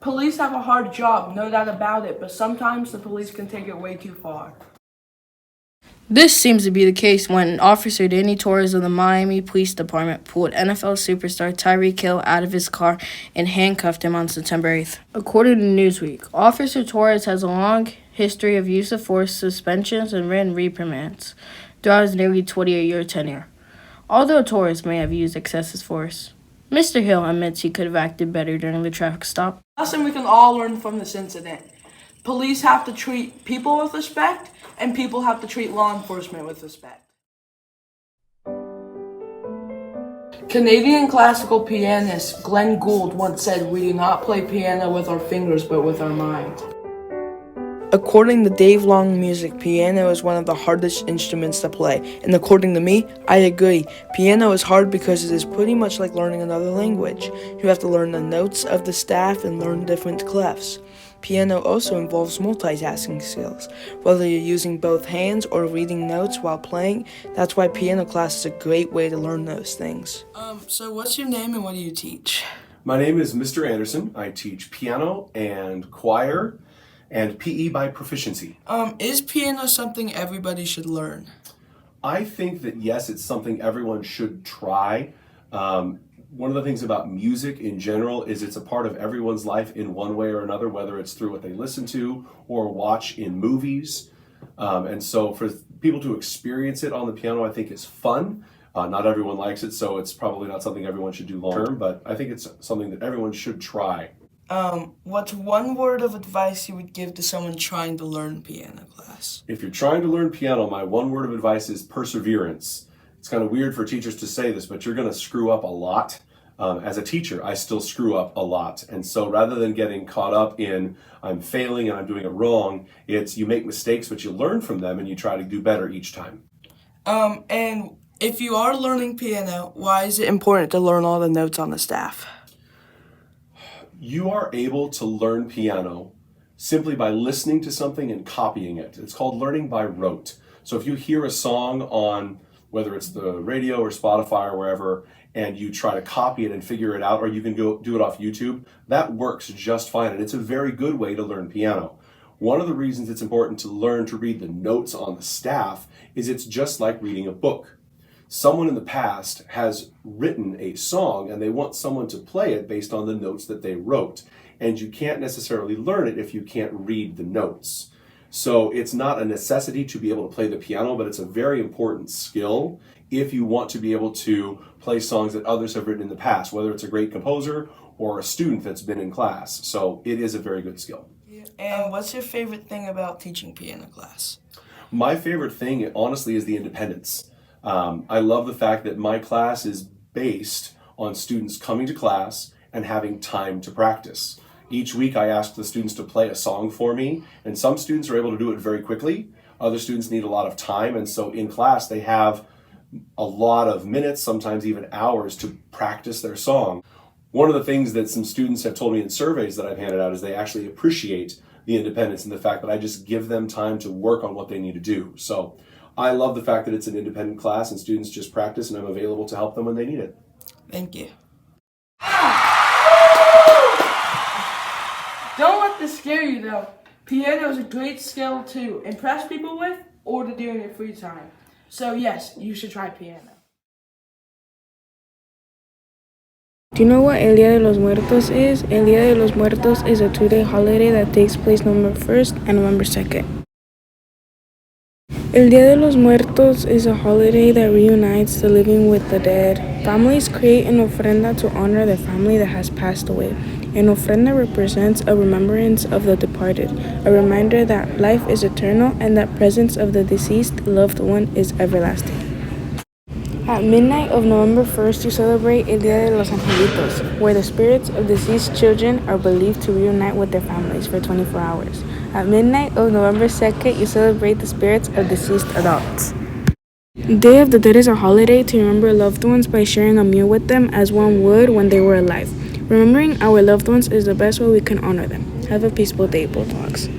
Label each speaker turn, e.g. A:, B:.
A: Police have a hard job, no doubt about it, but sometimes the police can take it way too far.
B: This seems to be the case when Officer Danny Torres of the Miami Police Department pulled NFL superstar Tyreek Hill out of his car and handcuffed him on September 8th. According to Newsweek, Officer Torres has a long history of use of force, suspensions, and written reprimands throughout his nearly 28-year tenure. Although Torres may have used excessive force, Mr. Hill admits he could have acted better during the traffic stop.
A: Lesson we can all learn from this incident. Police have to treat people with respect, and people have to treat law enforcement with respect. Canadian classical pianist Glenn Gould once said, "We do not play piano with our fingers, but with our mind." According to Dave Long Music, piano is one of the hardest instruments to play. And according to me, I agree. Piano is hard because it is pretty much like learning another language. You have to learn the notes of the staff and learn different clefs. Piano also involves multitasking skills. Whether you're using both hands or reading notes while playing, that's why piano class is a great way to learn those things. So what's your name and what do you teach?
C: My name is Mr. Anderson. I teach piano and choir and PE by proficiency.
A: Is piano something everybody should learn?
C: I think that yes, it's something everyone should try. One of the things about music in general is it's a part of everyone's life in one way or another, whether it's through what they listen to or watch in movies. And so for people to experience it on the piano, I think is fun. Not everyone likes it, so it's probably not something everyone should do long term, but I think it's something that everyone should try.
A: What's one word of advice you would give to someone trying to learn piano class?
C: If you're trying to learn piano, my one word of advice is perseverance. It's kind of weird for teachers to say this, but you're going to screw up a lot. As a teacher, I still screw up a lot. And so rather than getting caught up in I'm failing and I'm doing it wrong, it's you make mistakes, but you learn from them and you try to do better each time.
A: And if you are learning piano, why is it important to learn all the notes on the staff?
C: You are able to learn piano simply by listening to something and copying it. It's called learning by rote. So if you hear a song on whether it's the radio or Spotify or wherever, and you try to copy it and figure it out, or you can go do it off YouTube, that works just fine, and it's a very good way to learn piano. One of the reasons it's important to learn to read the notes on the staff is it's just like reading a book. Someone in the past has written a song and they want someone to play it based on the notes that they wrote. And you can't necessarily learn it if you can't read the notes. So it's not a necessity to be able to play the piano, but it's a very important skill if you want to be able to play songs that others have written in the past, whether it's a great composer or a student that's been in class. So it is a very good skill.
A: And what's your favorite thing about teaching piano class?
C: My favorite thing, honestly, is the independence. I love the fact that my class is based on students coming to class and having time to practice. Each week I ask the students to play a song for me, and some students are able to do it very quickly. Other students need a lot of time, and so in class they have a lot of minutes, sometimes even hours, to practice their song. One of the things that some students have told me in surveys that I've handed out is they actually appreciate the independence and the fact that I just give them time to work on what they need to do. So I love the fact that it's an independent class and students just practice and I'm available to help them when they need it.
A: Thank you. Don't let this scare you though. Piano is a great skill to impress people with or to do in your free time. So yes, you should try piano.
D: Do you know what El Día de los Muertos is? El Día de los Muertos is a 2-day holiday that takes place November 1st and November 2nd. El Día de los Muertos is a holiday that reunites the living with the dead. Families create an ofrenda to honor the family that has passed away. An ofrenda represents a remembrance of the departed, a reminder that life is eternal and that presence of the deceased loved one is everlasting. At midnight of November 1st, you celebrate El Día de los Angelitos, where the spirits of deceased children are believed to reunite with their families for 24 hours. At midnight of November 2nd, you celebrate the spirits of deceased adults. Day of the Dead is a holiday to remember loved ones by sharing a meal with them as one would when they were alive. Remembering our loved ones is the best way we can honor them. Have a peaceful day, Bulldogs.